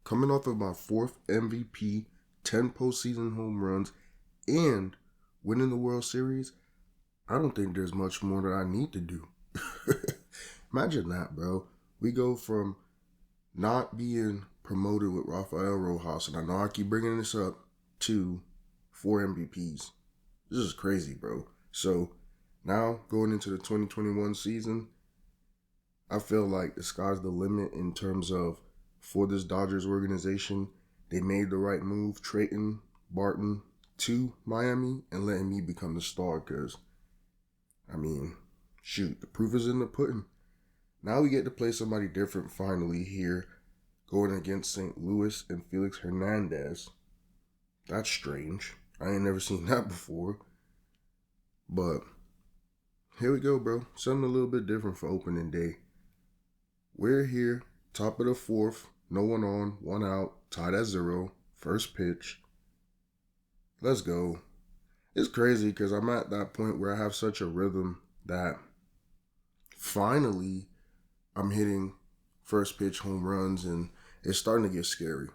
coming off of my 4th MVP, 10 postseason home runs, and winning the World Series, I don't think there's much more that I need to do. Imagine that, bro. We go from not being promoted with Rafael Rojas, and I know I keep bringing this up, to 4 MVPs. This is crazy, bro. So now going into the 2021 season, I feel like the sky's the limit in terms of, for this Dodgers organization, they made the right move, trading Barton to Miami and letting me become the star because, I mean, shoot, the proof is in the pudding. Now we get to play somebody different finally here, going against St. Louis and Felix Hernandez. That's strange. I ain't never seen that before. But here we go, bro. Something a little bit different for opening day. We're here, top of the 4th, no one on, 1 out, tied at 0, first pitch. Let's go. It's crazy because I'm at that point where I have such a rhythm that finally I'm hitting first pitch home runs and it's starting to get scary.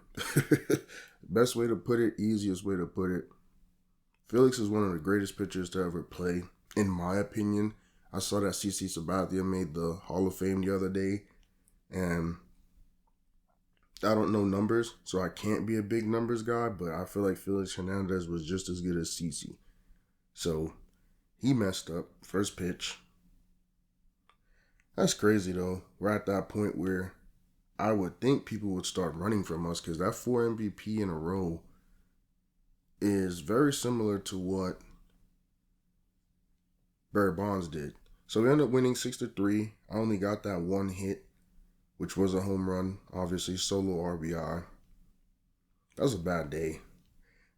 Best way to put it, easiest way to put it. Felix is one of the greatest pitchers to ever play, in my opinion. I saw that CC Sabathia made the Hall of Fame the other day, and I don't know numbers, so I can't be a big numbers guy, but I feel like Felix Hernandez was just as good as CC. So he messed up. First pitch. That's crazy, though. We're at that point where I would think people would start running from us because that 4 MVP in a row is very similar to what Barry Bonds did. So we ended up winning 6-3. I only got that 1 hit, which was a home run, obviously, solo RBI. That was a bad day.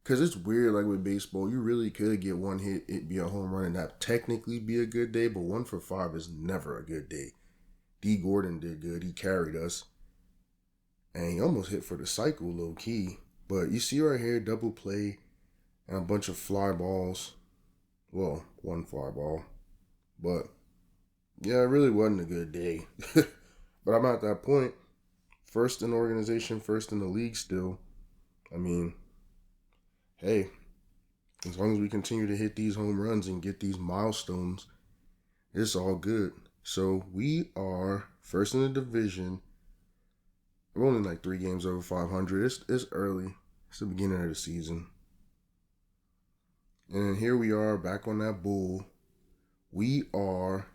Because it's weird, like with baseball, you really could get 1 hit, it'd be a home run, and that technically be a good day, but 1 for 5 is never a good day. D. Gordon did good. He carried us. And he almost hit for the cycle, low key. But you see right here, double play and a bunch of fly balls. Well, 1 fly ball. But, yeah, it really wasn't a good day. But I'm at that point. First in the organization, first in the league still. I mean, hey, as long as we continue to hit these home runs and get these milestones, it's all good. So we are first in the division. We're only like 3 games over 500. It's early. It's the beginning of the season. And here we are back on that bull. We are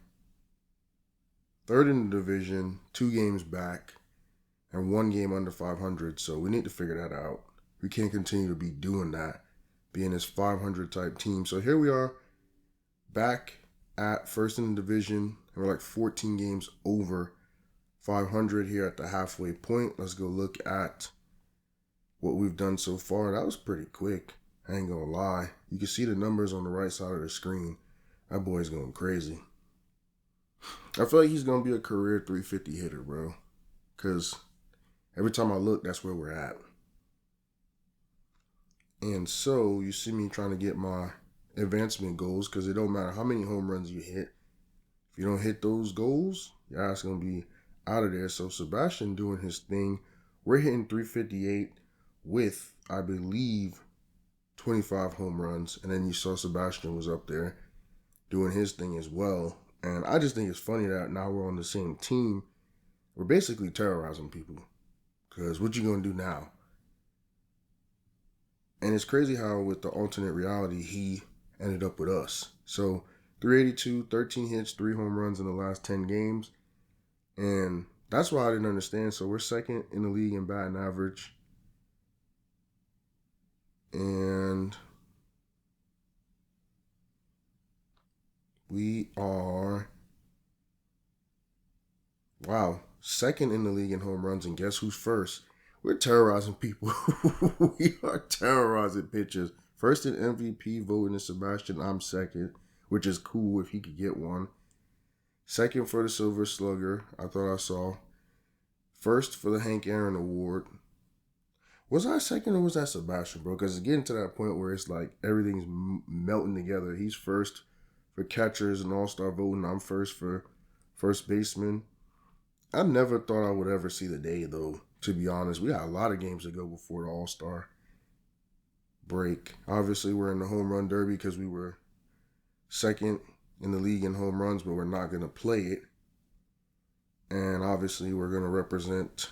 3rd in the division, 2 games back, and 1 game under 500. So we need to figure that out. We can't continue to be doing that, being this 500 type team. So here we are back at 1st in the division. And we're like 14 games over 500 here at the halfway point. Let's go look at what we've done so far. That was pretty quick. I ain't gonna lie. You can see the numbers on the right side of the screen. That boy's going crazy. I feel like he's gonna be a career 350 hitter, bro. Because every time I look, that's where we're at. And so you see me trying to get my advancement goals because it don't matter how many home runs you hit. If you don't hit those goals, your ass gonna be out of there. So Sebastian doing his thing. We're hitting 358 with, I believe, 25 home runs. And then you saw Sebastian was up there doing his thing as well. And I just think it's funny that now we're on the same team. We're basically terrorizing people. Because what you gonna do now? And it's crazy how with the alternate reality, he ended up with us. So 382, 13 hits, 3 home runs in the last 10 games. And that's why I didn't understand. So we're 2nd in the league in batting average. And we are, wow, 2nd in the league in home runs. And guess who's first? We're terrorizing people. We are terrorizing pitchers. First in MVP voting is Sebastian. I'm 2nd, which is cool if he could get one. 2nd for the Silver Slugger, I thought I saw. 1st for the Hank Aaron Award. Was I 2nd or was that Sebastian, bro? Because it's getting to that point where it's like everything's melting together. He's 1st for catchers and all-star voting. I'm 1st for first baseman. I never thought I would ever see the day, though, to be honest. We got a lot of games to go before the All-Star break. Obviously, we're in the home run derby because we were second in the league in home runs, but we're not going to play it. And obviously, we're going to represent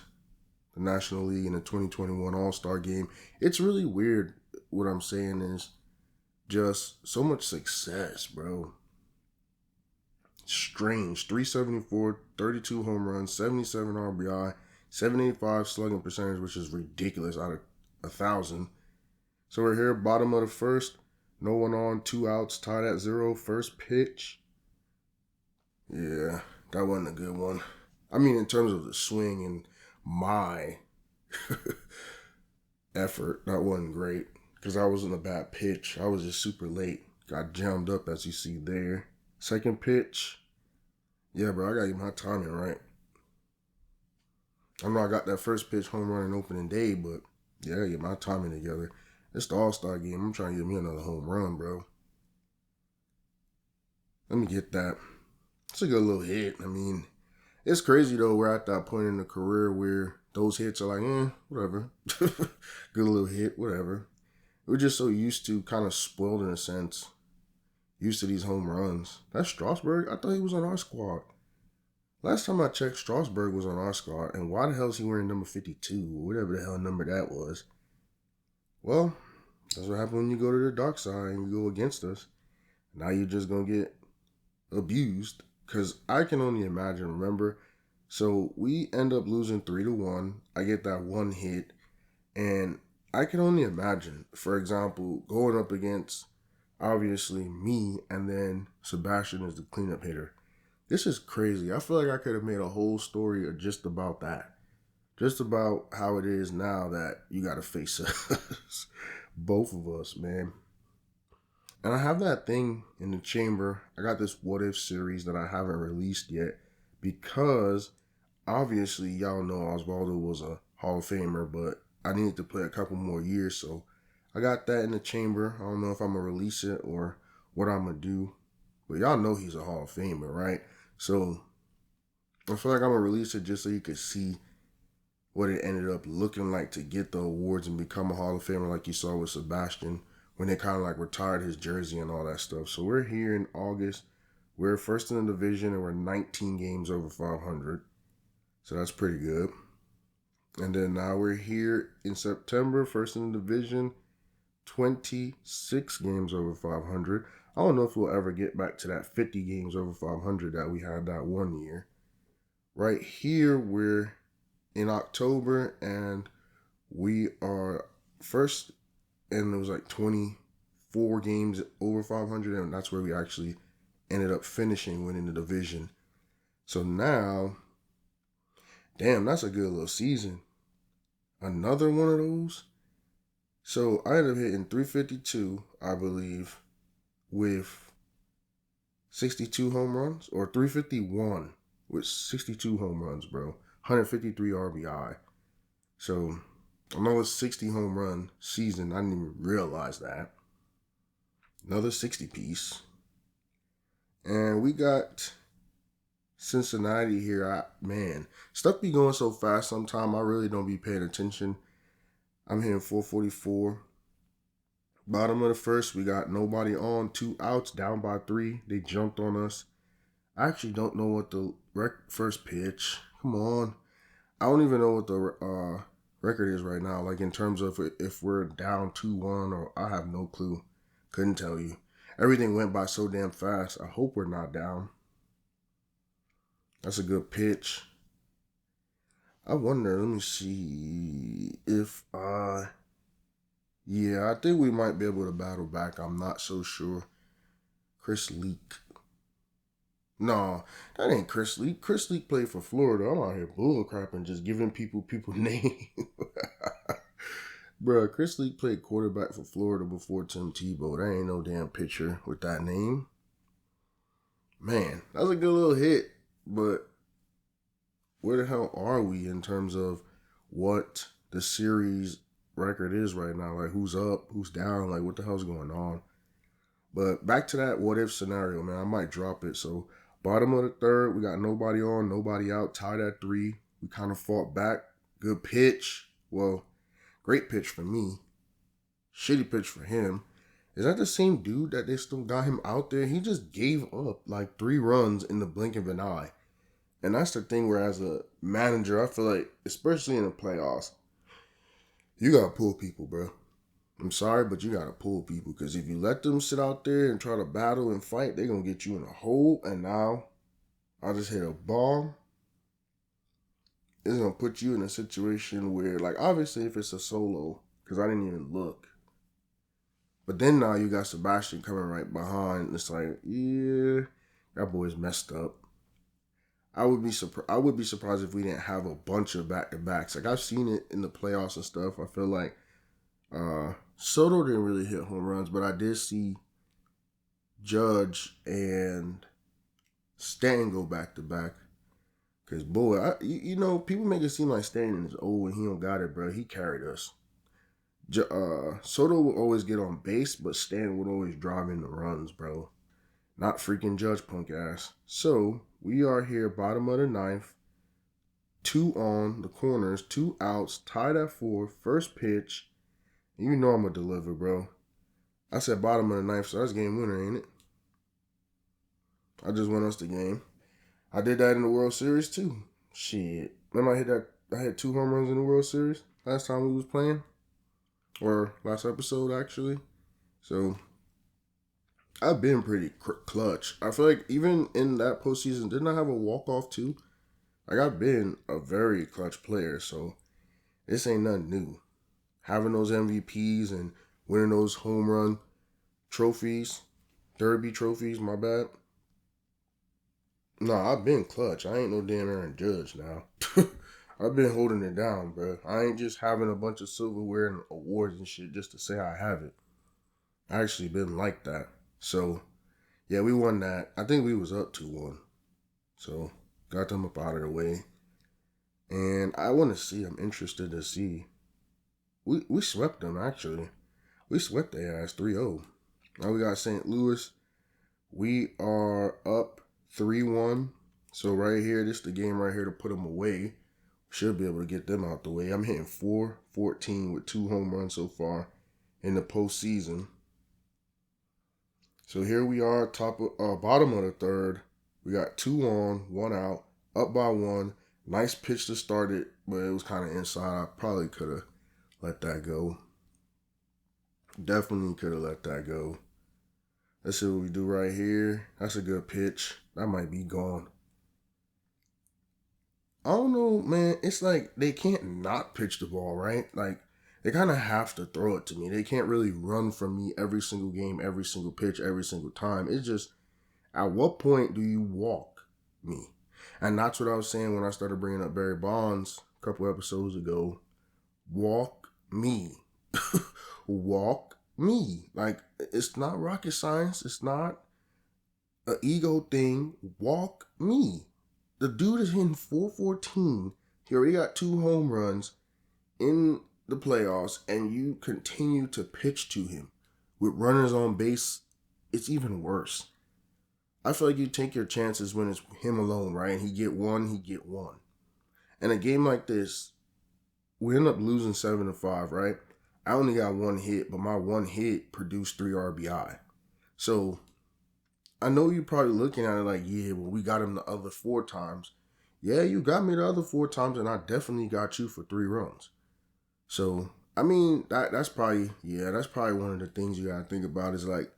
the National League in the 2021 All-Star game. It's really weird. What I'm saying is just so much success, bro. Strange. 374, 32 home runs, 77 RBI, 785 slugging percentage, which is ridiculous out of 1,000. So we're here, bottom of the first. No one on, 2 outs, tied at 0. First pitch. Yeah, that wasn't a good one. I mean, in terms of the swing and my effort, that wasn't great. Because I wasn't a bad pitch. I was just super late. Got jammed up, as you see there. Second pitch. Yeah, bro, I got to get my timing right. I know I got that first pitch home run in opening day, but yeah, I got to get my timing together. It's the All-Star game. I'm trying to get me another home run, bro. Let me get that. It's a good little hit. I mean, it's crazy, though. We're at that point in the career where those hits are like, whatever. Good little hit, whatever. We're just so used to, kind of spoiled in a sense, used to these home runs. That's Strasburg. I thought he was on our squad. Last time I checked, Strasburg was on our squad. And why the hell is he wearing number 52? Or whatever the hell number that was. Well, that's what happens when you go to the dark side and you go against us. Now you're just going to get abused. Because I can only imagine, remember? So we end up losing 3-1. I get that one hit. And I can only imagine, for example, going up against, obviously, me, and then Sebastian is the cleanup hitter. This is crazy. I feel like I could have made a whole story just about that. Just about how it is now that you got to face us. Both of us, man. And I have that thing in the chamber. I got this What If series that I haven't released yet because, obviously, y'all know Osvaldo was a Hall of Famer, but I needed to play a couple more years, so I got that in the chamber. I don't know if I'm going to release it or what I'm going to do, but y'all know he's a Hall of Famer, right? So I feel like I'm going to release it just so you can see what it ended up looking like to get the awards and become a Hall of Famer like you saw with Sebastian when they kind of like retired his jersey and all that stuff. So we're here in August. We're first in the division and we're 19 games over 500. So that's pretty good. And then now we're here in September, first in the division, 26 games over 500. I don't know if we'll ever get back to that 50 games over 500 that we had that one year. Right here, we're in October, and we are first, and it was like 24 games over 500, and that's where we actually ended up finishing winning the division. So now, damn, that's a good little season. Another one of those. So I ended up hitting 352, I believe, with 62 home runs, or 351 with 62 home runs, bro. 153 RBI. So another 60 home run season. I didn't even realize that. Another 60 piece. And we got Cincinnati here. Man, stuff be going so fast sometimes I really don't be paying attention. I'm hitting 444. Bottom of the first, we got nobody on, 2 outs, down by 3. They jumped on us. I actually don't know what the first pitch. Come on. I don't even know what the record is right now. Like in terms of if we're down 2-1 or I have no clue. Couldn't tell you. Everything went by so damn fast. I hope we're not down. That's a good pitch. I wonder, let me see if yeah, I think we might be able to battle back. I'm not so sure. Chris Leak. No, that ain't Chris Leak. Chris Leak played for Florida. I'm out here bullcrapping, just giving people names. Bruh, Chris Leak played quarterback for Florida before Tim Tebow. There ain't no damn pitcher with that name. Man, that was a good little hit, but where the hell are we in terms of what the series record is right now? Like, who's up, who's down, like, what the hell's going on? But back to that what-if scenario, man. I might drop it. So, bottom of the third, we got nobody on, nobody out, tied at 3. We kind of fought back Good pitch. Well, great pitch for me. Shitty pitch for him. Is that the same dude that they still got him out there? He just gave up like 3 runs in the blink of an eye. And that's the thing where as a manager, I feel like, especially in the playoffs, you gotta pull people, bro. I'm sorry, but you gotta pull people. Because if you let them sit out there and try to battle and fight, they're gonna get you in a hole. And now, I just hit a bomb. It's gonna put you in a situation where, like, obviously if it's a solo, because I didn't even look. But then now you got Sebastian coming right behind. It's like, yeah, that boy's messed up. I would be surprised if we didn't have a bunch of back-to-backs. Like, I've seen it in the playoffs and stuff. I feel like Soto didn't really hit home runs, but I did see Judge and Stanton go back-to-back. Because, boy, you know, people make it seem like Stanton is old and he don't got it, bro. He carried us. Soto would always get on base, but Stanton would always drive in the runs, bro. Not freaking Judge punk ass. So, we are here, bottom of the ninth. 2 on the corners, 2 outs, tied at 4, first pitch. You know I'm going to deliver, bro. I said bottom of the ninth, so that's game winner, ain't it? I just won us the game. I did that in the World Series, too. Shit. Remember I had 2 home runs in the World Series last time we was playing? Or last episode, actually. So, I've been pretty clutch. I feel like even in that postseason, didn't I have a walk-off too? Like, I've been a very clutch player, so this ain't nothing new. Having those MVPs and winning those home run trophies, derby trophies, my bad. No, I've been clutch. I ain't no damn Aaron Judge now. I've been holding it down, bro. I ain't just having a bunch of silverware and awards and shit just to say I have it. I actually been like that. So, yeah, we won that. I think we was up 2-1. So, got them up out of the way. And I want to see, I'm interested to see. We swept them, actually. We swept their ass 3-0. Now we got St. Louis. We are up 3-1. So, right here, this is the game right here to put them away. Should be able to get them out the way. I'm hitting 4-14 with 2 home runs so far in the postseason. So here we are, bottom of the third. We got 2 on, 1 out, up by 1. Nice pitch to start it, but it was kind of inside. I probably could have let that go. Definitely could have let that go. Let's see what we do right here. That's a good pitch. That might be gone. I don't know, man. It's like they can't not pitch the ball, right? Like, they kind of have to throw it to me. They can't really run from me every single game, every single pitch, every single time. It's just, at what point do you walk me? And that's what I was saying when I started bringing up Barry Bonds a couple episodes ago. Walk me. Walk me. Like, it's not rocket science. It's not an ego thing. Walk me. The dude is hitting 414. He already got 2 home runs in the playoffs, and you continue to pitch to him with runners on base. It's even worse. I feel like you take your chances when it's him alone, right? And he get one. And a game like this, we end up losing 7-5, right? I only got 1 hit, but my 1 hit produced 3 RBI. So I know you're probably looking at it like, yeah, well, we got him the other 4 times. Yeah, you got me the other 4 times, and I definitely got you for 3 runs. So, I mean, that's probably one of the things you got to think about is like,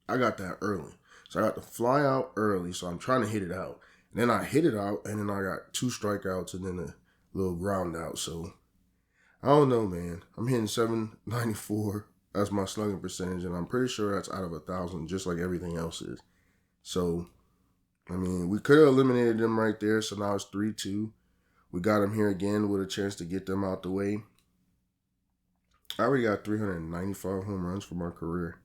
I got that early. So I got to fly out early, so I'm trying to hit it out. And then I hit it out, and then I got 2 strikeouts and then a little ground out. So, I don't know, man. I'm hitting 794. That's my slugging percentage, and I'm pretty sure that's out of 1,000, just like everything else is. So, I mean, we could have eliminated them right there, so now it's 3-2. We got them here again with a chance to get them out the way. I already got 395 home runs for my career.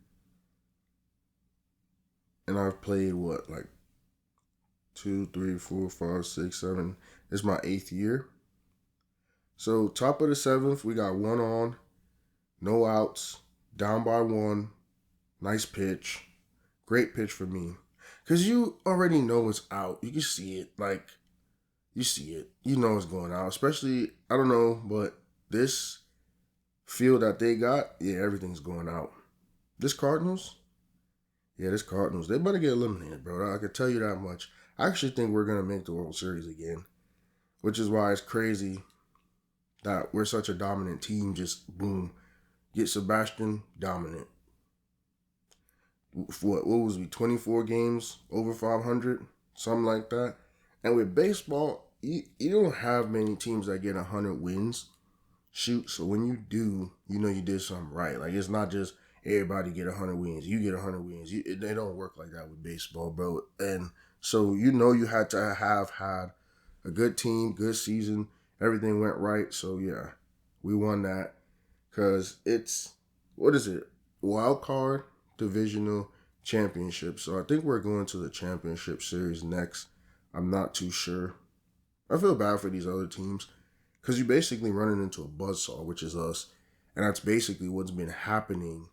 And I've played, like 2, 3, 4, 5, 6, 7. It's my 8th year. So, top of the 7th, we got 1 on, no outs, down by 1, nice pitch, great pitch for me. Because you already know it's out. You can see it. Like, you see it. You know it's going out. Especially I don't know, but this field that they got, yeah, everything's going out. This Cardinals, yeah, this Cardinals, they better get eliminated, bro. I can tell you that much. I actually think we're gonna make the World Series again, which is why it's crazy that we're such a dominant team. Just boom, get Sebastian dominant. What was we 24 games over 500, something like that. And with baseball, you don't have many teams that get 100 wins. Shoot, so when you do, you know you did something right. Like it's not just everybody get 100 wins. You get 100 wins. They don't work like that with baseball, bro. And so you know you had to have had a good team, good season. Everything went right. So yeah, we won that because it's what is it? Wild card, divisional, championship. So I think we're going to the championship series next. I'm not too sure. I feel bad for these other teams because you're basically running into a buzzsaw, which is us. And that's basically what's been happening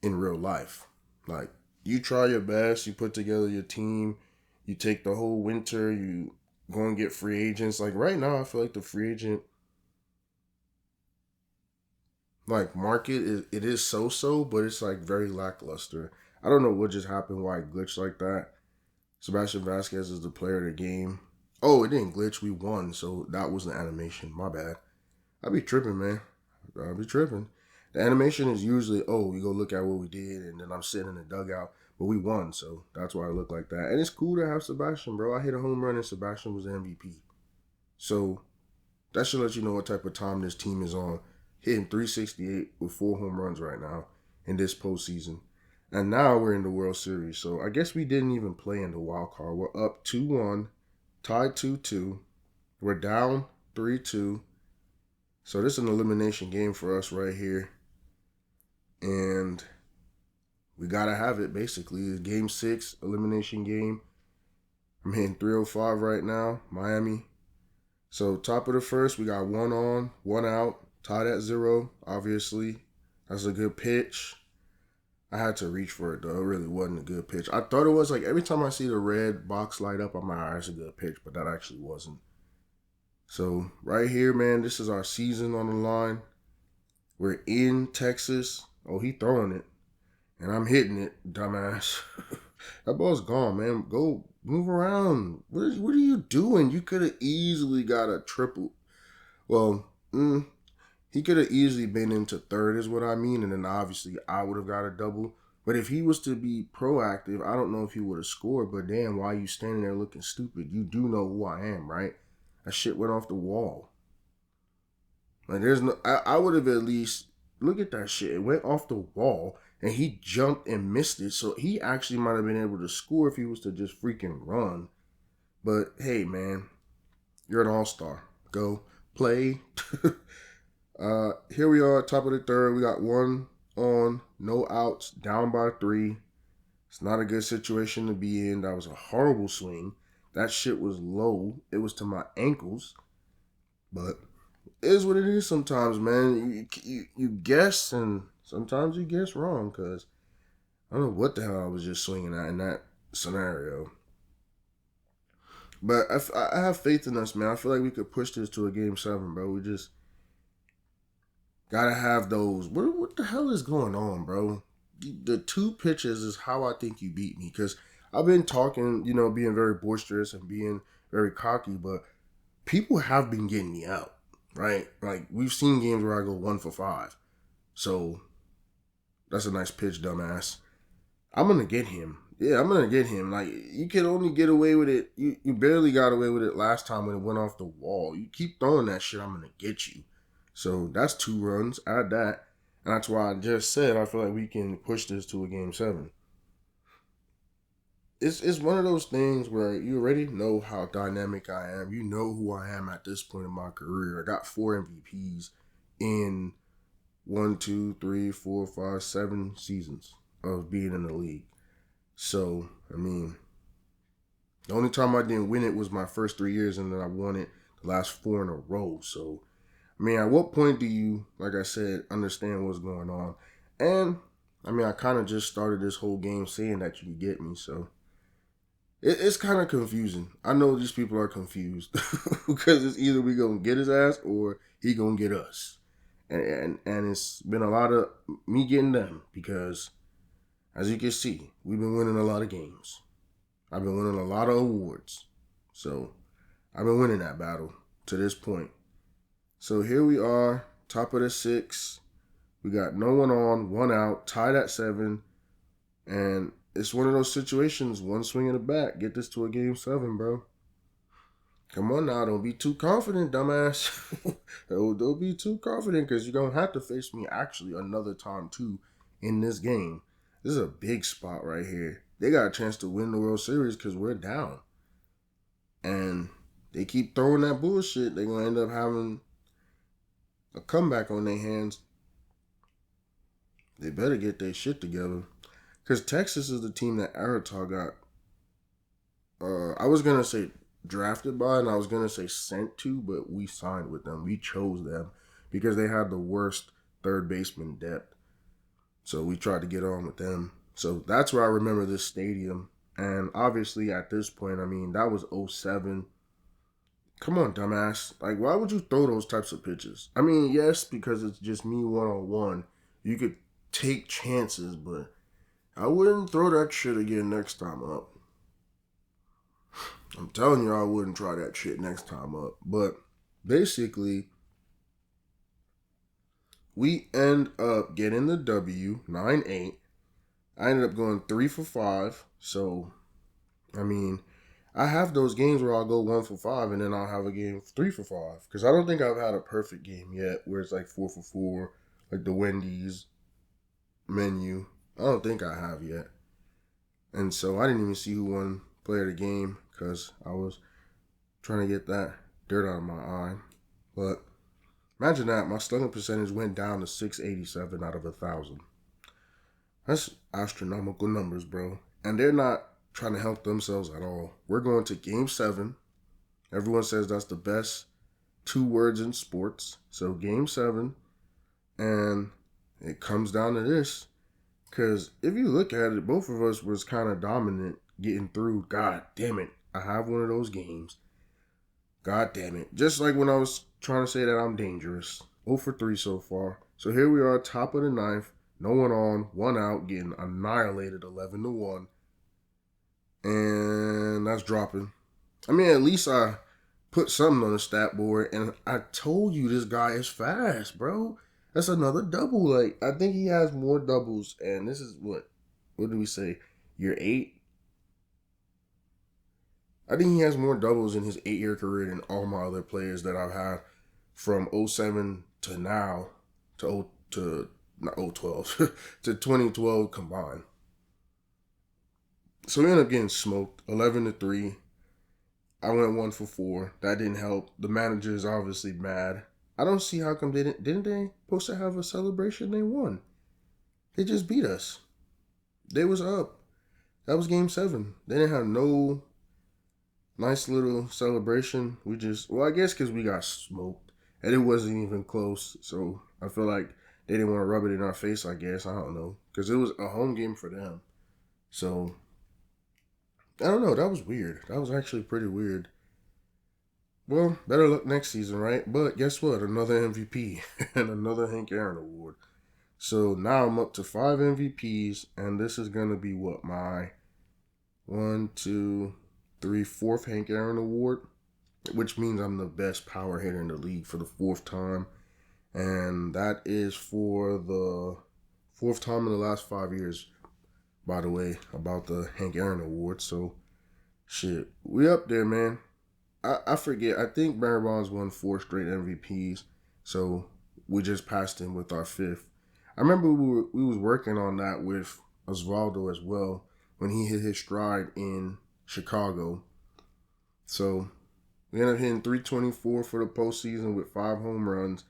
in real life. Like, you try your best, you put together your team, you take the whole winter, you go and get free agents. Like, right now, I feel like the free agent like market is so, but it's like very lackluster. I don't know what just happened, why it glitched like that. Sebastian Vasquez is the player of the game. Oh, it didn't glitch. We won, so that was the animation. My bad. I be tripping, man. I be tripping. The animation is usually, oh, we go look at what we did, and then I'm sitting in the dugout. But we won, so that's why I look like that. And it's cool to have Sebastian, bro. I hit a home run, and Sebastian was the MVP. So that should let you know what type of time this team is on. Hitting 368 with 4 home runs right now in this postseason. And now we're in the World Series. So I guess we didn't even play in the wild card. We're up 2-1, tied 2-2. We're down 3-2. So this is an elimination game for us right here. And we got to have it, basically. It's game 6, elimination game. I'm hitting 305 right now, Miami. So top of the first, we got 1 on, 1 out, tied at 0, obviously. That's a good pitch. I had to reach for it, though. It really wasn't a good pitch. I thought it was, like, every time I see the red box light up, I'm like, all right, that's a good pitch, but that actually wasn't. So right here, man, this is our season on the line. We're in Texas. Oh, he throwing it. And I'm hitting it, dumbass. That ball's gone, man. Go move around. What are you doing? You could have easily got a triple. Well, he could have easily been into third is what I mean. And then obviously I would have got a double. But if he was to be proactive, I don't know if he would have scored. But damn, why are you standing there looking stupid? You do know who I am, right? That shit went off the wall. Like there's no, I would have at least, look at that shit. It went off the wall and he jumped and missed it. So he actually might have been able to score if he was to just freaking run. But hey, man, you're an all-star. Go play. Here we are, top of the third. We got 1 on, no outs, down by 3. It's not a good situation to be in. That was a horrible swing. That shit was low. It was to my ankles. But it is what it is sometimes, man. You guess, and sometimes you guess wrong, because I don't know what the hell I was just swinging at in that scenario. But I have faith in us, man. I feel like we could push this to a game 7, bro. We just gotta have those. What the hell is going on, bro? The 2 pitches is how I think you beat me, because I've been talking, being very boisterous and being very cocky, but people have been getting me out, right? Like, we've seen games where I go 1 for 5. So, that's a nice pitch, dumbass. I'm going to get him. Yeah, I'm going to get him. Like, you can only get away with it. You barely got away with it last time when it went off the wall. You keep throwing that shit, I'm going to get you. So, that's 2 runs. Add that. And that's why I just said I feel like we can push this to a game 7. It's one of those things where you already know how dynamic I am. You know who I am at this point in my career. I got 4 MVPs in 1, 2, 3, 4, 5, 7 seasons of being in the league. So, I mean, the only time I didn't win it was my first 3 years, and then I won it the last 4 in a row. So, I mean, at what point do you, like I said, understand what's going on? And, I mean, I kind of just started this whole game saying that you could get me, so It's kind of confusing. I know these people are confused because it's either we gonna get his ass or he gonna get us, and it's been a lot of me getting them because, as you can see, we've been winning a lot of games. I've been winning a lot of awards, so I've been winning that battle to this point. So here we are, top of the 6. We got no one on, one out, tied at 7, and it's one of those situations, one swing in the bat, get this to a game 7, bro. Come on now, don't be too confident, dumbass. don't be too confident because you're going to have to face me actually another time too in this game. This is a big spot right here. They got a chance to win the World Series because we're down. And they keep throwing that bullshit. They're going to end up having a comeback on their hands. They better get their shit together. Because Texas is the team that Aratar got. I was going to say drafted by, and I was going to say sent to, but we signed with them. We chose them because they had the worst third baseman depth. So we tried to get on with them. So that's where I remember this stadium. And obviously at this point, I mean, that was 07. Come on, dumbass. Like, why would you throw those types of pitches? I mean, yes, because it's just me one-on-one. You could take chances, but I wouldn't throw that shit again next time up. I'm telling you, I wouldn't try that shit next time up. But basically, we end up getting the W, 9-8. I ended up going 3 for 5. So, I mean, I have those games where I'll go 1 for 5 and then I'll have a game 3 for 5. Because I don't think I've had a perfect game yet where it's like 4 for 4, like the Wendy's menu. I don't think I have yet. And so I didn't even see who won player of the game because I was trying to get that dirt out of my eye. But imagine that. My slugging percentage went down to 687 out of 1,000. That's astronomical numbers, bro. And they're not trying to help themselves at all. We're going to game 7. Everyone says that's the best 2 words in sports. So game 7. And it comes down to this. Because if you look at it, both of us was kind of dominant getting through. God damn it. I have one of those games. God damn it. Just like when I was trying to say that I'm dangerous. 0 for 3 so far. So here we are, top of the 9th. No one on, 1 out, getting annihilated 11-1. And that's dropping. I mean, at least I put something on the stat board. And I told you this guy is fast, bro. That's another double. Like, I think he has more doubles. And this is what do we say? Year 8? I think he has more doubles in his 8-year career than all my other players that I've had from 07 to now to not 012 to 2012 combined. So we ended up getting smoked 11-3. I went 1 for 4. That didn't help. The manager is obviously mad. I don't see how come didn't they supposed to have a celebration? They won. They just beat us. They was up. That was game 7. They didn't have no nice little celebration. I guess because we got smoked. And it wasn't even close. So I feel like they didn't want to rub it in our face, I guess. I don't know. Because it was a home game for them. So, I don't know. That was weird. That was actually pretty weird. Well, better luck next season, right? But guess what? Another MVP and another Hank Aaron award. So now I'm up to 5 MVPs. And this is going to be what? My 1, 2, 3, 4th Hank Aaron award. Which means I'm the best power hitter in the league for the 4th time. And that is for the 4th time in the last 5 years, by the way, about the Hank Aaron Award. So, shit, we up there, man. I forget. I think Barry Bonds won 4 straight MVPs. So, we just passed him with our 5th. I remember we was working on that with Osvaldo as well when he hit his stride in Chicago. So, we ended up hitting 324 for the postseason with 5 home runs.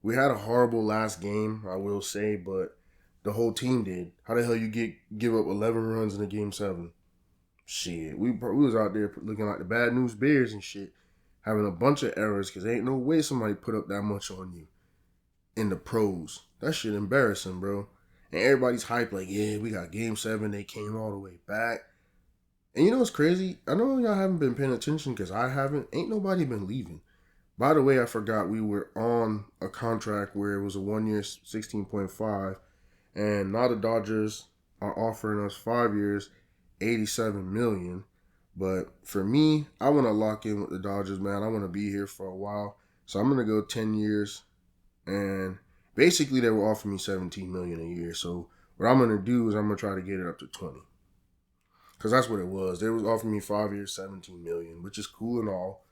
We had a horrible last game, I will say, but the whole team did. How the hell you give up 11 runs in a game 7? Shit, we was out there looking like the Bad News Bears and shit, having a bunch of errors because ain't no way somebody put up that much on you in the pros. That shit embarrassing, bro. And everybody's hyped like, yeah, we got game 7. They came all the way back. And you know what's crazy? I know y'all haven't been paying attention because I haven't. Ain't nobody been leaving. By the way, I forgot we were on a contract where it was a 1 year 16.5, and now the Dodgers are offering us 5 years, 87 million. But for me, I want to lock in with the Dodgers, man. I want to be here for a while. So I'm gonna go 10 years, and basically they were offering me 17 million a year. So what I'm gonna do is I'm gonna try to get it up to 20. Cause that's what it was. They was offering me 5 years, 17 million, which is cool and all.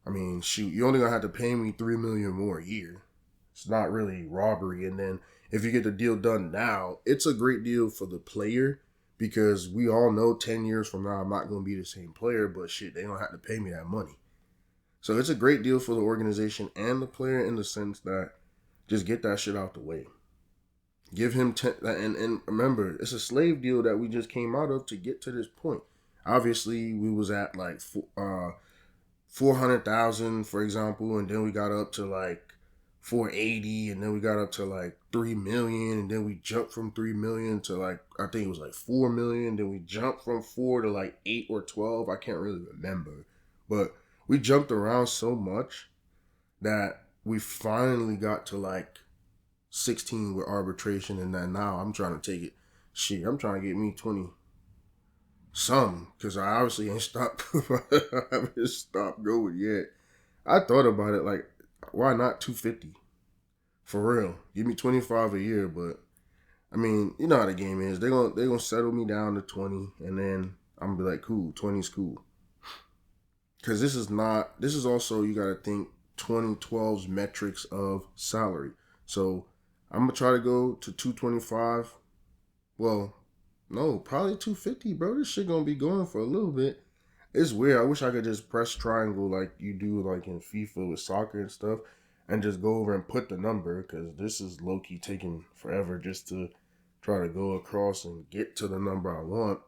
I mean, shoot, you only gonna have to pay me 3 million more a year. It's not really robbery. And then if you get the deal done now, it's a great deal for the player because we all know 10 years from now I'm not gonna be the same player. But shit, they don't have to pay me that money. So it's a great deal for the organization and the player in the sense that just get that shit out the way. Give him 10, and remember, it's a slave deal that we just came out of to get to this point. Obviously, we was at like 400,000, for example, and then we got up to like 480, and then we got up to like 3 million, and then we jumped from 3 million to like, I think it was like 4 million, then we jumped from 4 to like 8 or 12, I can't really remember, but we jumped around so much that we finally got to like 16 with arbitration, and then now I'm trying to take it. Shit, I'm trying to get me 20 some because I obviously ain't stopped. I haven't stopped going yet. I thought about it like, why not 250? For real, give me 25 a year. But I mean, you know how the game is. They're gonna settle me down to 20, and then I'm gonna be like, cool, 20's cool. Because this is also, you gotta think 2012's metrics of salary. So I'm gonna try to go to 225. Well, no, probably 250, bro. This shit gonna be going for a little bit. It's weird. I wish I could just press triangle like you do like in FIFA with soccer and stuff and just go over and put the number, because this is low-key taking forever just to try to go across and get to the number I want.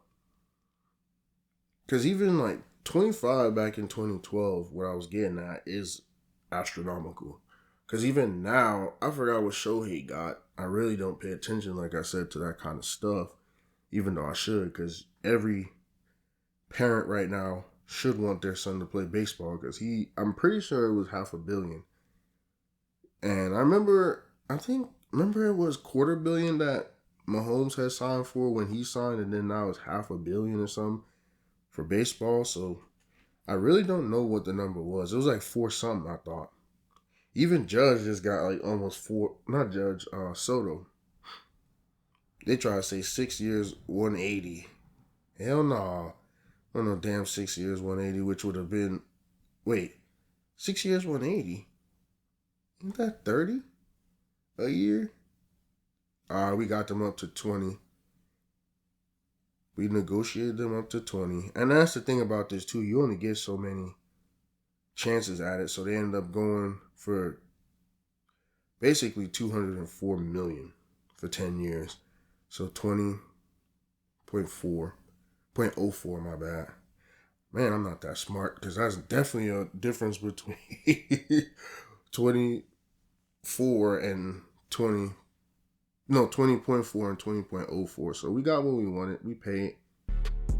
Because even like 25 back in 2012, what I was getting at is astronomical. Because even now, I forgot what Shohei got. I really don't pay attention, like I said, to that kind of stuff, even though I should, because every parent right now should want their son to play baseball, because I'm pretty sure it was $500 million. And I remember it was $250 million that Mahomes had signed for when he signed, and then now it's $500 million or something for baseball. So I really don't know what the number was. It was like 4 something, I thought. Even Judge just got like almost 4, not Judge, Soto. They try to say 6 years, 180. Hell no. I don't know, damn 6 years, 180, which would have been, wait, 6 years, 180? Isn't that 30 a year? We got them up to 20. We negotiated them up to 20. And that's the thing about this too. You only get so many chances at it. So they ended up going for basically $204 million for 10 years. So 0.04, my bad. Man, I'm not that smart, because that's definitely a difference between 24 and 20. No, 20.4 and 20.04. So we got what we wanted. We paid.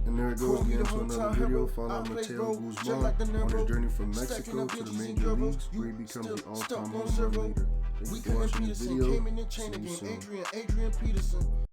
And there it goes again to another video. Follow Mateo Guzman on his journey from Mexico to the major leagues, where he becomes the all-time home run leader. Thank you for watching this video. See you soon.